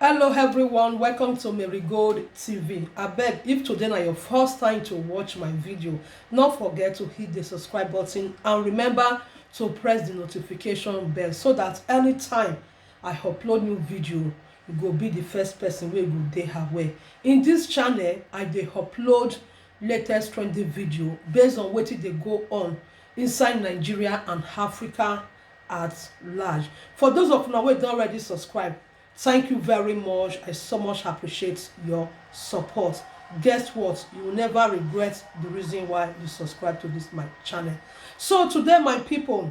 Hello everyone, welcome to Marigold TV. I beg, if today is your first time to watch my video, not forget to hit the subscribe button and remember to press the notification bell so that anytime I upload new video, you go be the first person wey go dey aware. In this channel, I dey upload latest trending video based on wetin dey go on inside Nigeria and Africa at large. For those of una wey don already subscribe, thank you very much. I so much appreciate your support. Guess what? You will never regret the reason why you subscribe to this my channel. So today, my people,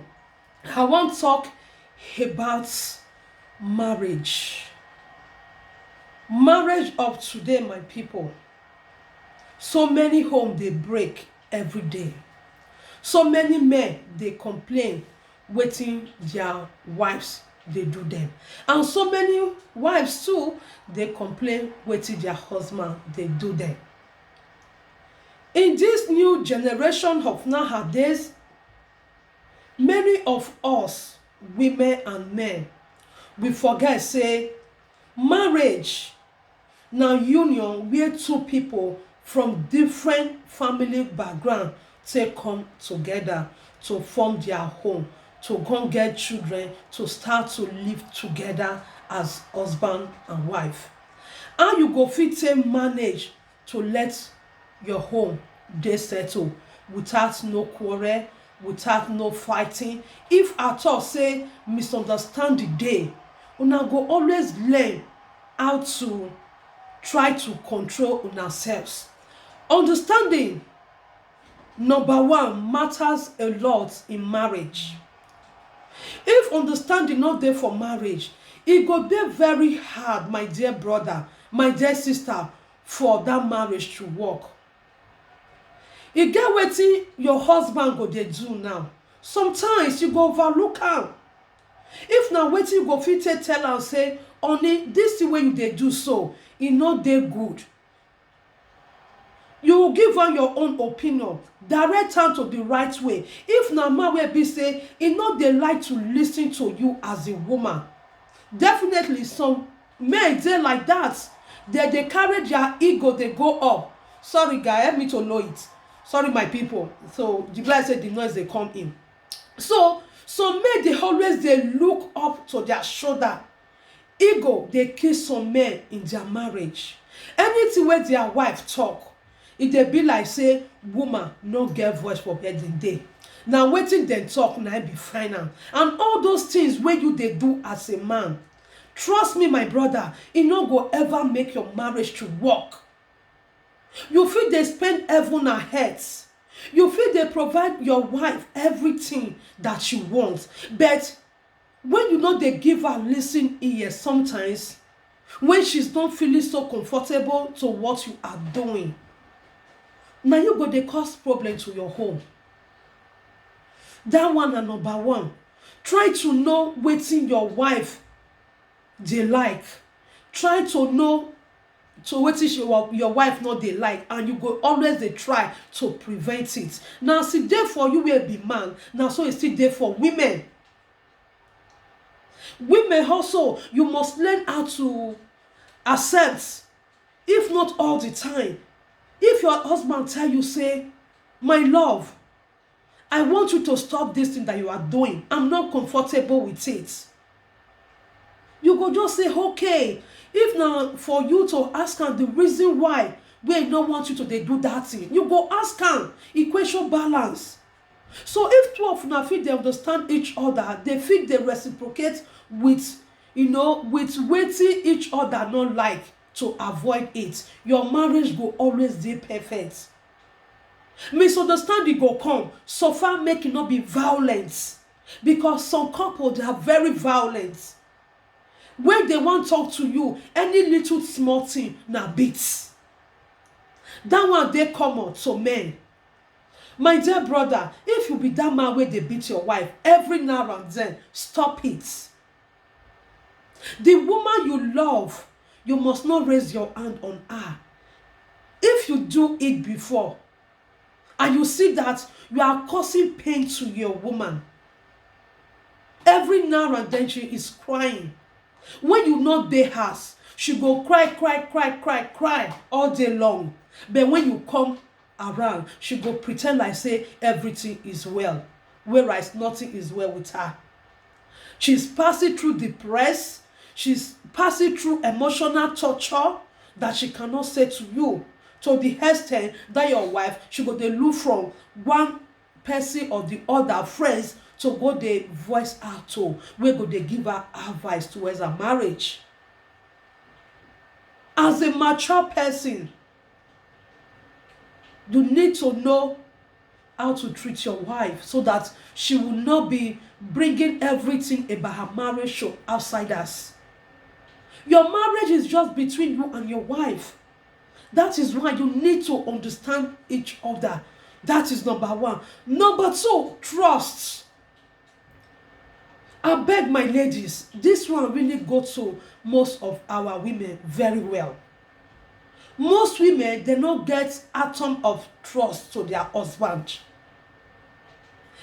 I want to talk about marriage. Marriage of today, my people. So many homes they break every day. So many men they complain waiting their wives they do them, and so many wives too they complain waiting their husband they do them. In this new generation of nowadays, many of us women and men we forget say marriage na union where two people from different family background take come together to form their home, to go get children, to start to live together as husband and wife. How you go fit take manage to let your home dey settle without no quarrel, without no fighting? If at all say misunderstanding dey, una go always learn how to try to control una selves. Understanding number one matters a lot in marriage. If understanding not there for marriage, it go dey very hard, my dear brother, my dear sister, for that marriage to work. You get wetin your husband go dey do now. Sometimes you go overlook am. If na wetin you go fit tell am say, honey, this thing wey you dey do so, e no dey good. You will give am your own opinion, direct am to the right way. If na man wey be say e no dey like to listen to you as a woman, definitely some men dey like that. They carry their ego, they go up. Sorry guy, help me to know it. Sorry my people. So the guy said the noise they come in. So some men they always they look up to their shoulder. Ego they kill some men in their marriage. Anything where their wife talk, it dey be like say woman no get voice for wedding day. Now wetin dem talk na be final. And all those things wey you dey do as a man, trust me my brother, e no go ever make your marriage to work. You fit dey spend heaven and earth. You fit dey provide your wife everything that she wants. But when you no dey give her listen ear sometimes, when she's not feeling so comfortable to what you are doing, now you go dey cause problem to your home. That one na number one. Try to know wetin your wife dey like. Try to know to wetin your wife no dey like, and you go always dey try to prevent it. Now as e dey for you wey be man, na so e still dey for women. Women also, you must learn how to accept, if not all the time. If your husband tell you say, my love, I want you to stop this thing that you are doing, I'm not comfortable with it, you go just say okay. If now for you to ask am the reason why we don't want you to do that thing, you go ask am. Equation balance. So if two of una fit dey understand each other, they fit dey reciprocate with with wetin each other not like, to avoid it, your marriage go always dey perfect. Misunderstanding go come, so far make it not be violence, because some couple they are very violent. When they want talk to you, any little small thing na beats. That one dey common to men. My dear brother, if you be that man where they beat your wife every now and then, stop it. The woman you love, you must not raise your hand on her. If you do it before, and you see that you are causing pain to your woman, every now and then she is crying, when you not dey house, She go cry, cry, cry, cry, cry all day long. But when you come around, she go pretend like say everything is well, whereas nothing is well with her. She's passing through depression. She's passing through emotional torture that she cannot say to you. To the extent that your wife, she go dey look from one person or the other friends to go dey voice out to, wey go dey give her advice towards her marriage. As a mature person, you need to know how to treat your wife so that she will not be bringing everything about her marriage to outsiders. Your marriage is just between you and your wife. That is why you need to understand each other. That is number one. Number two, trust. I beg my ladies, this one really go to most of our women very well. Most women, they don't get atom of trust to their husband.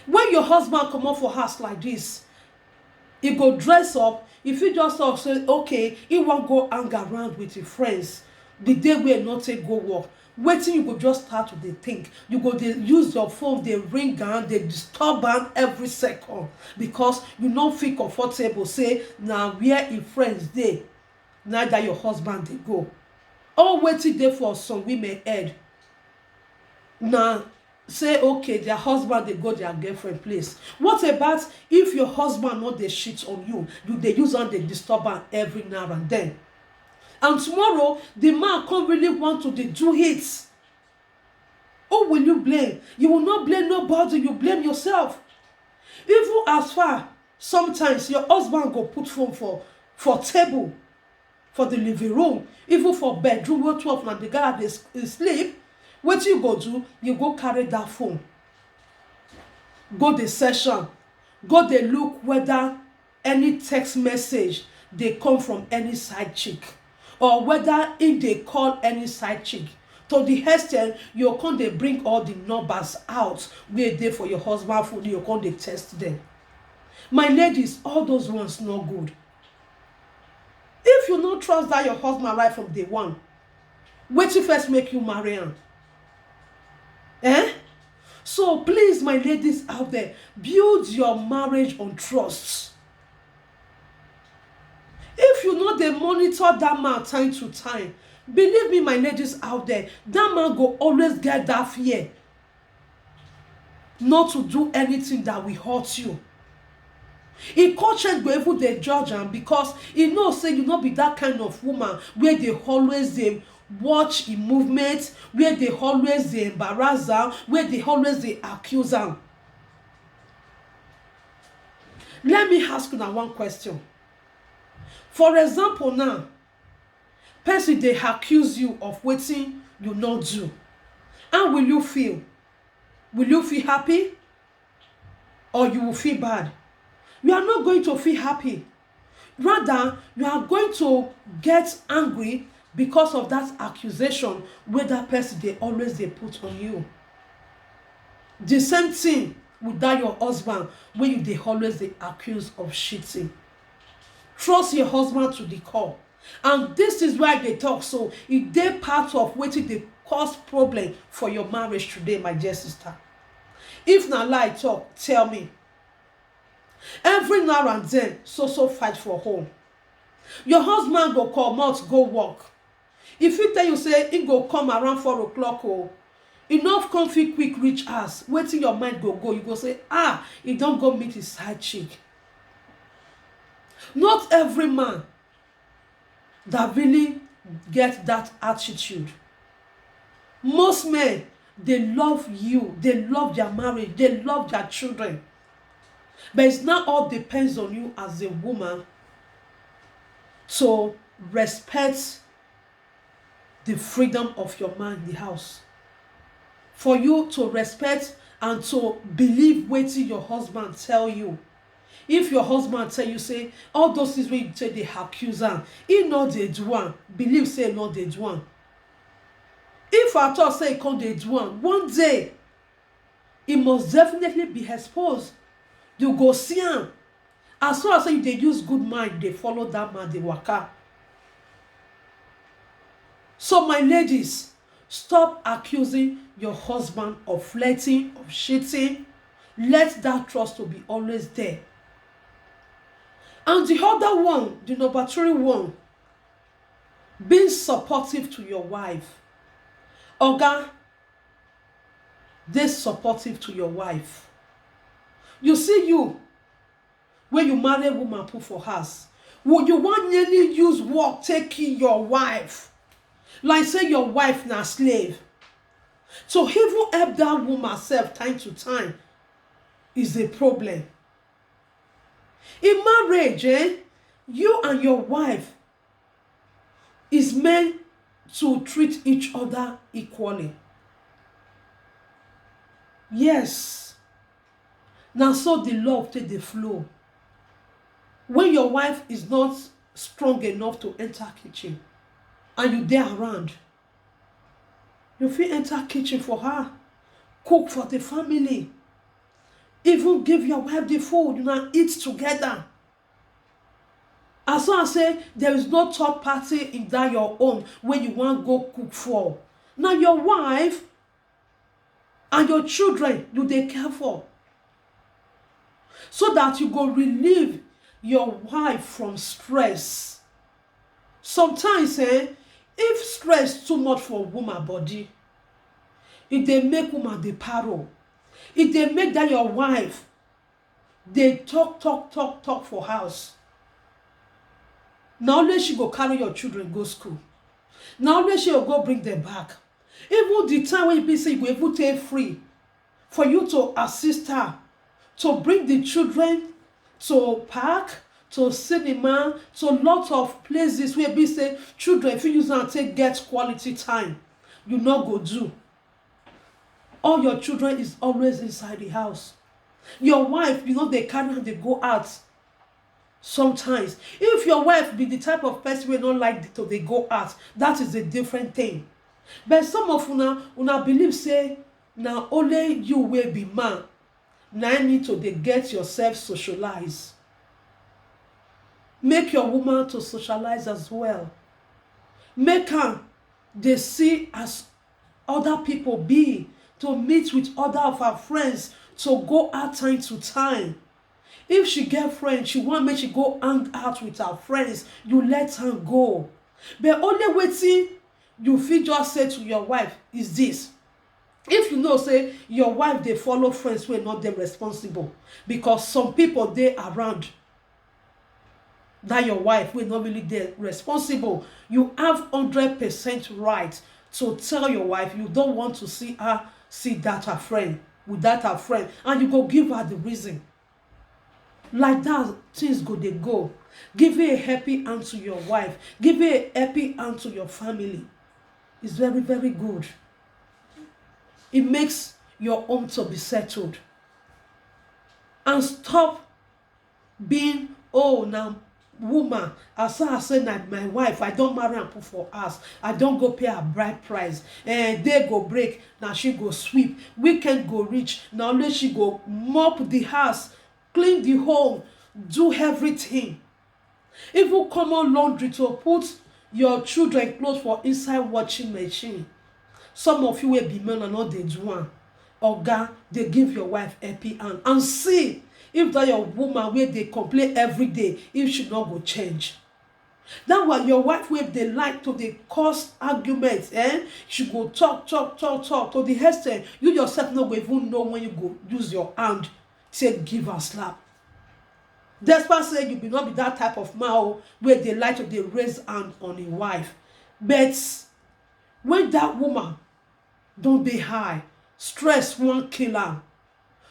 When your husband come up for house like this, he go dress up. If you just say, okay, he won't go hang around with his friends the day wey not take go work, wetin you go just start to dey think. You go dey use your phone, dey ring am, dey disturb am every second, because you no feel comfortable say na where im friends dey, na that your husband dey go. All wetin dey for some women head na say okay, their husband dey go their girlfriend place. What about if your husband no dey cheat on you, you dey use am dey disturb am every now and then, and tomorrow the man come really want to dey do it? Who will you blame? You will not blame nobody, you blame yourself. Even as far sometimes your husband go put phone for table for the living room, even for bedroom where 12 na the guy dey sleep. Wetin you go do? You go carry that phone, go the session, go dey look whether any text message dey come from any side chick, or whether if dey call any side chick. To the extent you come dey bring all the numbers out wey dey for your husband phone, you come dey test them. My ladies, all those ones no good. If you no trust that your husband right from day one, wetin first make you marry am? So please, my ladies out there, build your marriage on trust. If you no dey monitor that man time to time, believe me, my ladies out there, that man go always get that fear not to do anything that will hurt you. Im conscience go even dey judge am, because he know say you no be that kind of woman where they always dey watch im movement, where they always dey embarrass am, where they always dey accuse am. Let me ask una one question. For example, now person dey accuse you of wetin you no do, how will you feel? Will you feel happy, or you will feel bad? You are not going to feel happy. Rather, you are going to get angry because of that accusation wey that person dey always dey put on you. The same thing with that your husband wey you dey always dey accuse of cheating. Trust your husband to the core. And this is why they talk so. E dey part of wetin dey cause problem for your marriage today, my dear sister. If na lie talk, tell me. Every now and then, so fight for home. Your husband go comot go work. If he tell you say he go come around 4 o'clock, enough come fit quick reach house, wetin your mind go, you go say, he don go meet his side chick. Not every man that really get that attitude. Most men, they love you, they love their marriage, they love their children. But it's not all depends on you as a woman to respect the freedom of your man in the house. For you to respect and to believe wetin your husband tell you. If your husband tell you say all those things wey you say dey accuse am, he no dey do am, believe say he no dey do am. If at all say he come dey do am, one day he must definitely be exposed. You go see am. As far as say you dey use good mind dey follow that man dey waka. So my ladies, stop accusing your husband of flirting, of cheating. Let that trust to be always there. And the other one, the number 3 one, being supportive to your wife. Oga, dey supportive to your wife. You see, you, when you marry a woman put for house, would you want nearly use work taking your wife? Like say your wife na slave. So even help that woman self time to time is a problem. In marriage, you and your wife is meant to treat each other equally. Yes. Now so the love take the flow. When your wife is not strong enough to enter kitchen and you there around, you fit enter kitchen for her, cook for the family, even give your wife the food, you know, eat together. As long as say there is no third party in that your own when you want go cook for. Now your wife and your children you dey care for, so that you go relieve your wife from stress. Sometimes if stress too much for woman body, it dey make woman dey paro. It dey make that your wife dey talk for house. Na only she go carry your children go school. Na only she go bring them back. Even the time when you be say you go even take free for you to assist her to bring the children to park, to cinema, to lot of places where be say children if you use am take get quality time, you no go do. All your children is always inside the house. Your wife, you know, they carry and they go out. Sometimes, if your wife be the type of person wey don't like to they go out, that is a different thing. But some of una believe say now only you will be man. Now need to they get yourself socialize. Make your woman to socialize as well. Make her they see as other people be, to meet with other of her friends, to go out time to time. If she get friends, she want make she go hang out with her friends, you let her go. But only wetin you fit just say to your wife is this. If you know say your wife dey follow friends wey not dey responsible, because some people dey around that your wife wey not really dey responsible, you have 100% right to tell your wife you don't want to see her see that her friend with that her friend, and you go give her the reason. Like that, things go they go. Give her a happy hand to your wife. Give her a happy hand to your family. It's very, very good. It makes your home to be settled. And stop being, oh, now, woman, as I say, that my wife, I don't marry and put for us. I don't go pay her bride price. They go break, now she go sweep. Weekend go reach, now only she go mop the house, clean the home, do everything. Even common laundry to put your children clothes for inside washing machine. Some of you will be men and not they do one. Oga, they give your wife happy hand and see if that your woman where they complain every day, if she not go change. That why your wife where they like to they cause arguments, she go talk to the extent you yourself not go even know when you go use your hand say give her slap. Despite saying you be not be that type of man where they like to they raise hand on a wife. But when that woman don't be high, stress won't kill her.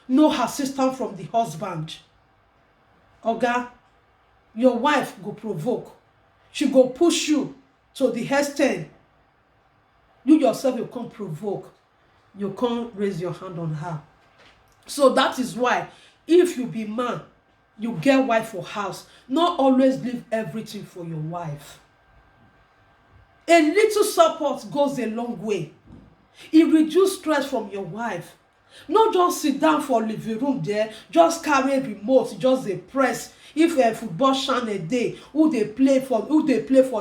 No assistance from the husband. Oga, your wife go provoke. She go push you to the extent you yourself you can't provoke. You can't raise your hand on her. So that is why if you be man, you get wife for house. Not always leave everything for your wife. A little support goes a long way. It reduces stress from your wife. No just sit down for living room there, just carry remote, just dey press. If a football channel dey, who dey play for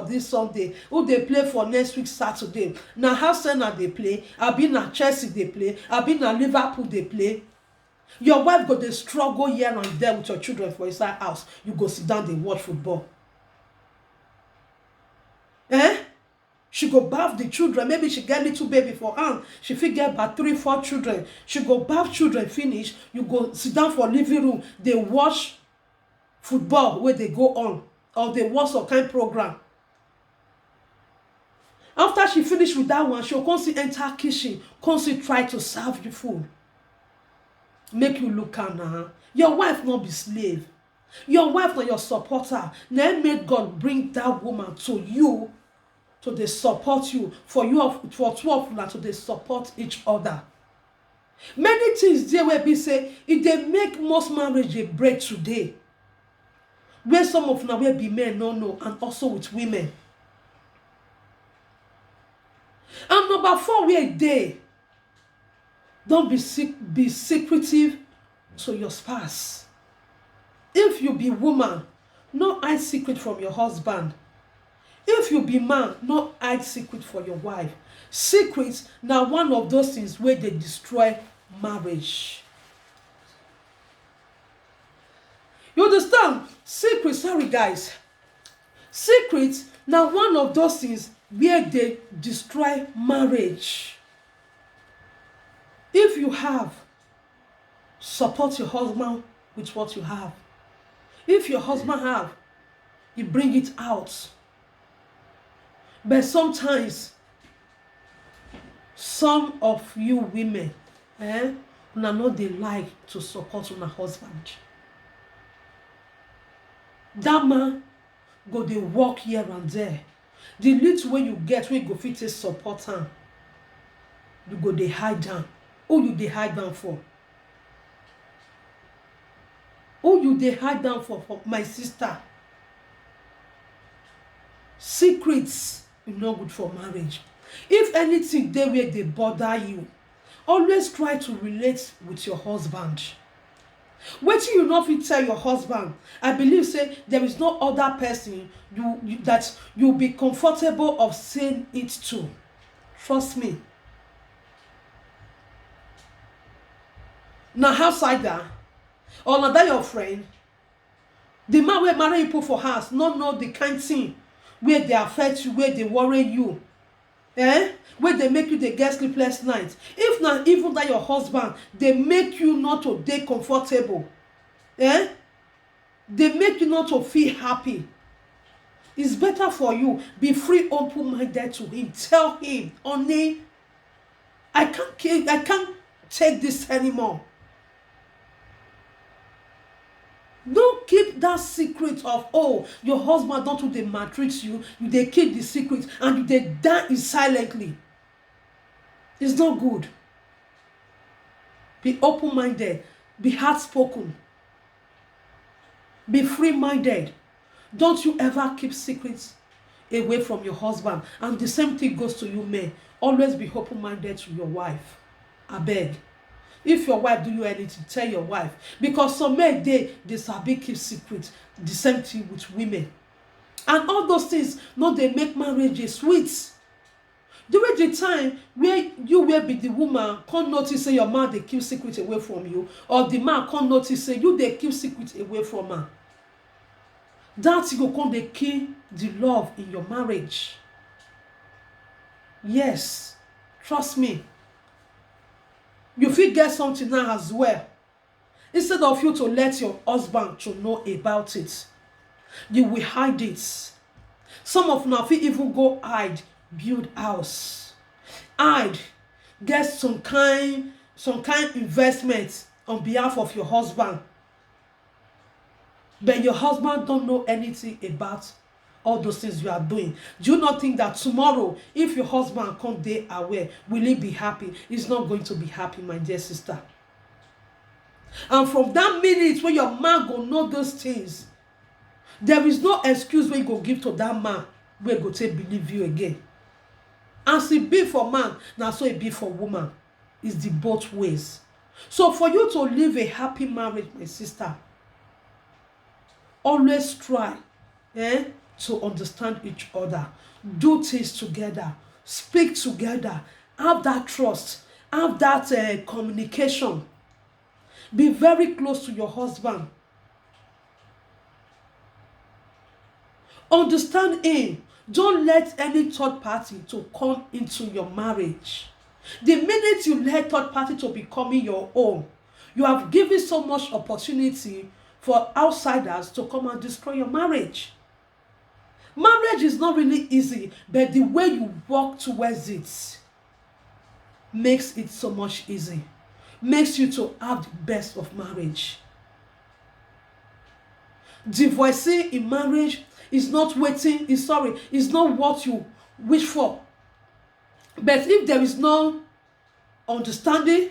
this Sunday, who dey play for next week Saturday, na Arsenal dey play, abi na Chelsea dey play, abi na Liverpool dey play. Your wife go dey struggle here and there with your children for inside house, you go sit down dey watch football. She go baff the children. Maybe she get little baby for hand, she fit get about 3-4 children. She go baff children finish, you go sit down for living room dey watch football wey dey go on, or dey watch some kind program. After she finish with that one, she go come still enter kitchen, come still try to serve you food. Make you look am na. Your wife no be slave. Your wife na your supporter. Na make God bring that woman to you, to dey support you, for two of una to dey support each other. Many things dey wey be say e dey make most marriage dey break today, where some of una wey be men no know, and also with women. And number 4 wey dey, don't be secretive to your spouse. If you be woman, no hide secret from your husband. If you be man, no hide secret for your wife. Secrets na one of those things wey dey destroy marriage. You understand? Sorry guys. Secrets na one of those things where dey destroy marriage. If you have, support your husband with what you have. If your husband have, you bring it out. But sometimes, some of you women, una no dey like to support una husband. That man go dey work here and there. The little wey you get, wey go fit take support am, you go dey hide am. Who you dey hide am for? Who you dey hide am for my sister? Secrets e no good for marriage. If anything dey where dey bother you, always try to relate with your husband. Wetin you no fit tell your husband, I believe say there is no other person that you be comfortable of saying it to. Trust me. Na outsider, or na that your friend, the man wey marry you put for house no know the kind thing wey dey affect you, wey dey worry you, wey dey make you dey get sleepless night. If na even that your husband dey make you not to dey comfortable, dey make you not to feel happy, it's better for you be free, open-minded to him. Tell him, honey, I can't take this anymore. Don't keep that secret of, oh, your husband don too dey maltreat you, you dey keep the secret and you dey die silently. It's not good. Be open-minded, be outspoken, be free-minded. Don't you ever keep secrets away from your husband. And the same thing goes to you men. Always be open-minded to your wife. Abeg. If your wife do you anything, tell your wife. Because some men dey sabi keep secret. The same thing with women. And all those things no dey make marriage sweet. During the time where you will be the woman, can't notice say your man dey keep secret away from you, or the man can't notice say you dey keep secret away from her, that go come dey kill the love in your marriage. Yes, trust me. You fit get something now as well. Instead of you to let your husband to know about it, you will hide it. Some of una fit even go hide, build house, hide, get some kind investment on behalf of your husband. But your husband don't know anything about all those things you are doing. Do you not think that tomorrow, if your husband come dey aware, will he be happy? He's not going to be happy, my dear sister. And from that minute when your man go know those things, there is no excuse wey you go give to that man wey go take believe you again. As it be for man, na so it be for woman. It's the both ways. So for you to live a happy marriage, my sister, always try to understand each other, do things together, speak together, have that trust, have that communication. Be very close to your husband. Understand him. Don't let any third party to come into your marriage. The minute you let third party to becoming your own, you have given so much opportunity for outsiders to come and destroy your marriage. Marriage is not really easy, but the way you walk towards it makes it so much easy. Makes you to have the best of marriage. Divorcing in marriage is not what you wish for. But if there is no understanding,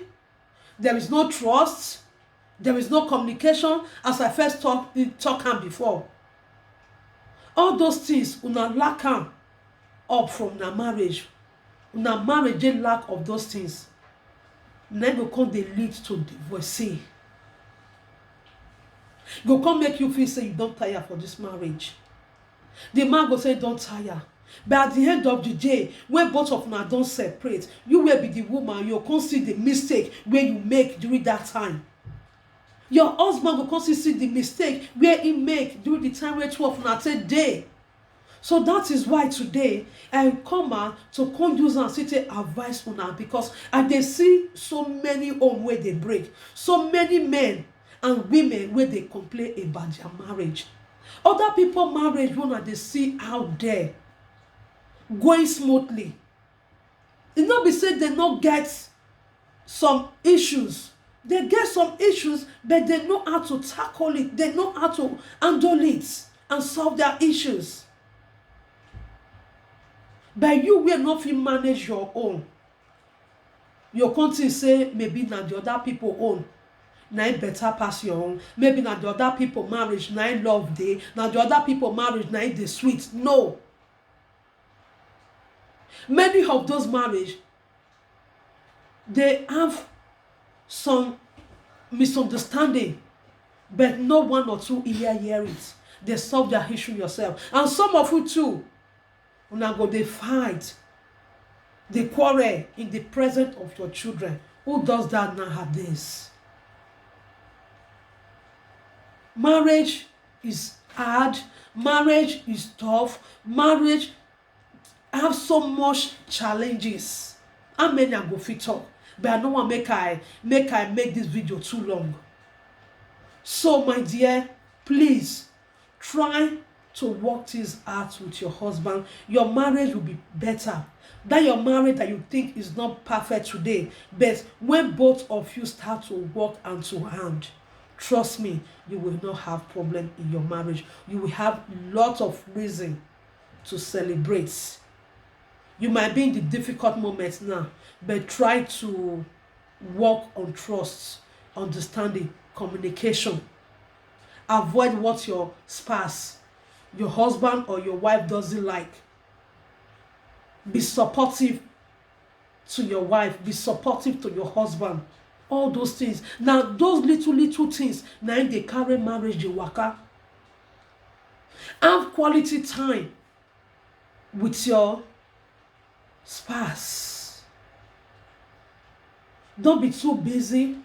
there is no trust, there is no communication, as I first talked before, all those things una lack am up from una marriage. Una marriage dey lack of those things. Na go come dey lead to divorce. Go come make you feel say you don tire for this marriage. The man go say don tire. But at the end of the day, when both of una don separate, you will be the woman, you come see the mistake wey you make during that time. Your husband go come see the mistake where he make during the time wey two of una take dey. So that is why today I come out to come use and sit and advise una, because I dey see so many home wey dey break, so many men and women wey dey complain about their marriage. Other people marriage wey una dey see out there going smoothly, e no be say dem no get some issues. They get some issues, but they know how to tackle it, they know how to handle it and solve their issues. But you will not fit manage your own. Your country say maybe na the other people own na it better pass your own. Maybe na the other people marriage na it love dey, na the other people marriage na it dey sweet. No. Many of those marriage, they have some misunderstanding, but no one or two hear it. They solve their issue yourself. And some of you too, una go dey fight, dey quarrel in the presence of your children. Who does that nowadays? Marriage is hard. Marriage is tough. Marriage have so much challenges. How many I go fit talk? But I no wan make I make this video too long. So my dear, please try to work things out with your husband. Your marriage will be better. That your marriage that you think is not perfect today, but when both of you start to work hand to hand, trust me, you will not have problem in your marriage. You will have lot of reason to celebrate. You might be in the difficult moments now, but try to work on trust, understanding, communication. Avoid what your spouse, your husband or your wife doesn't like. Be supportive to your wife. Be supportive to your husband. All those things. Now, those little things, now they carry marriage, they waka. Have quality time with your spouse. Don't be too busy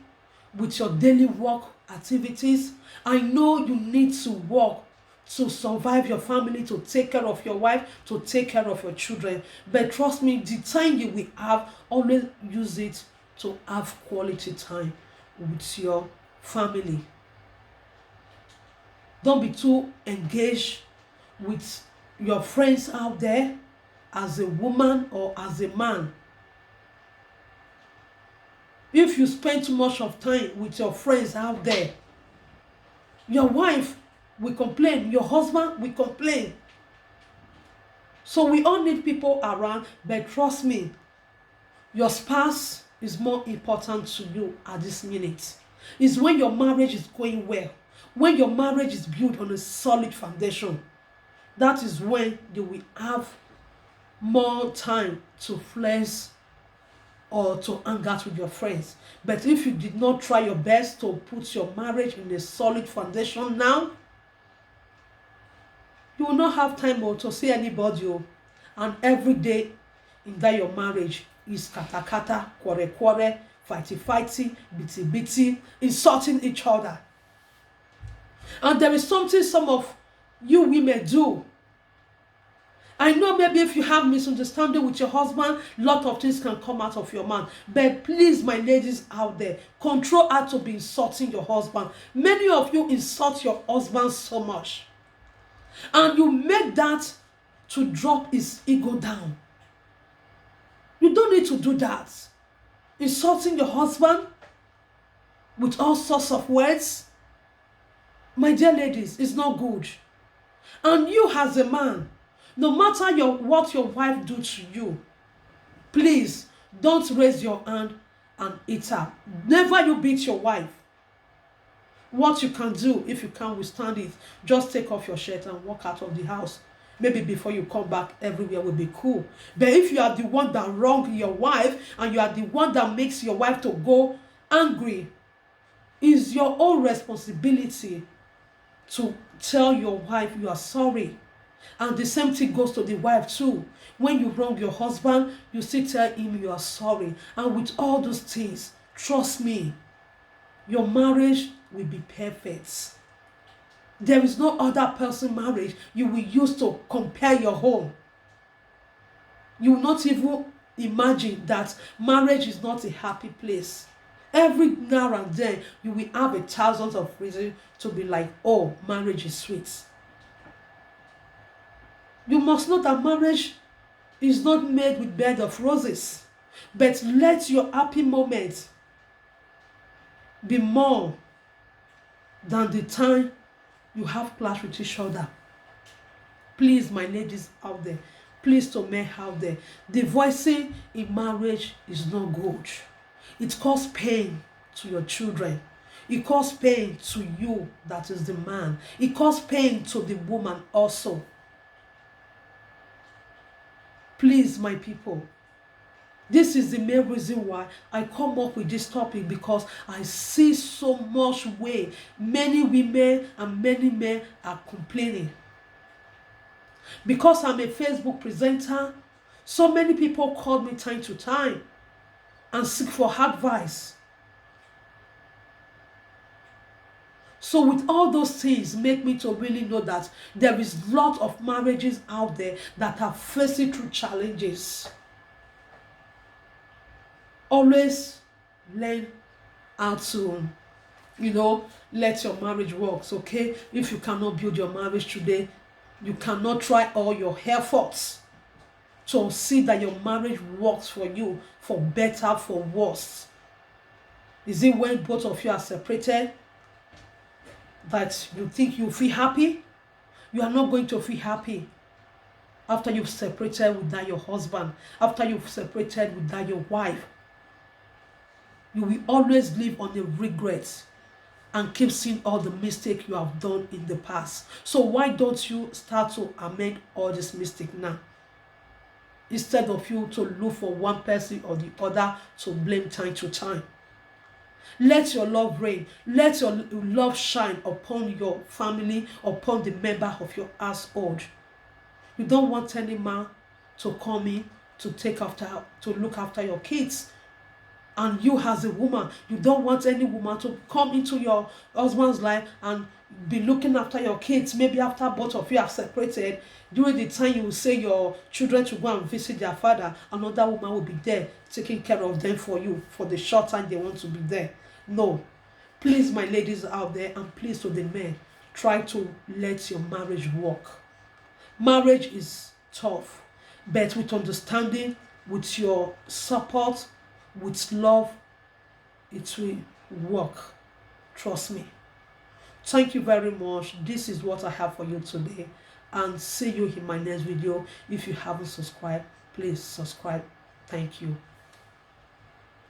with your daily work activities. I know you need to work to survive your family, to take care of your wife, to take care of your children. But trust me, the time you will have, always use it to have quality time with your family. Don't be too engaged with your friends out there as a woman or as a man. If you spend too much of time with your friends out there, your wife will complain, your husband will complain. So we all need people around, but trust me, your spouse is more important to you at this minute. It's when your marriage is going well, when your marriage is built on a solid foundation. That is when you will have more time to flex or to hang out with your friends. But if you did not try your best to put your marriage in a solid foundation now, you will not have time to see anybody. And every day in that your marriage is kata kata, quarrel quarrel, fighty fighty, bitty bitty, insulting each other. And there is something some of you women do. I know maybe if you have misunderstanding with your husband, lot of things can come out of your mouth. But please, my ladies out there, control how to be insulting your husband. Many of you insult your husband so much. And you make that to drop his ego down. You don't need to do that. Insulting your husband with all sorts of words, my dear ladies, is not good. And you as a man, no matter what your wife do to you, please don't raise your hand and hit her. Never you beat your wife. What you can do, if you can't withstand it, just take off your shirt and walk out of the house. Maybe before you come back, everywhere will be cool. But if you are the one that wronged your wife and you are the one that makes your wife to go angry, it's your own responsibility to tell your wife you are sorry. And the same thing goes to the wife too. When you wrong your husband, you still tell him you are sorry. And with all those things, trust me, your marriage will be perfect. There is no other person marriage you will use to compare your home. You will not even imagine that marriage is not a happy place. Every now and then, you will have 1,000 of reasons to be like, oh, marriage is sweet. You must know that marriage is not made with bed of roses. But let your happy moment be more than the time you have clash with each other. Please, my ladies out there, please to men out there, divorcing in marriage is not good. It causes pain to your children. It causes pain to you, that is the man. It causes pain to the woman also. Please, my people, this is the main reason why I come up with this topic, because I see so much way many women and many men are complaining. Because I'm a Facebook presenter, so many people call me time to time and seek for advice. So with all those things make me to really know that there is a lot of marriages out there that are facing through challenges. Always learn how to, let your marriage work, okay? If you cannot build your marriage today, you cannot try all your efforts to see that your marriage works for you, for better, for worse. Is it when both of you are separated that you think you feel happy? You are not going to feel happy after you've separated with that your husband, after you've separated with that your wife. You will always live on the regret and keep seeing all the mistakes you have done in the past. So why don't you start to amend all this mistake now, instead of you to look for one person or the other to blame time to time? Let your love reign. Let your love shine upon your family, upon the member of your household. You don't want any man to come in to look after your kids. And you as a woman, you don't want any woman to come into your husband's life and be looking after your kids. Maybe after both of you are separated, during the time you will say your children to go and visit their father, another woman will be there taking care of them for you for the short time they want to be there. No. Please, my ladies out there, and please to the men, try to let your marriage work. Marriage is tough, but with understanding, with your support, with love, it will work. Trust me. Thank you very much. This is what I have for you today, and see you in my next video. If you haven't subscribed, please subscribe. Thank you.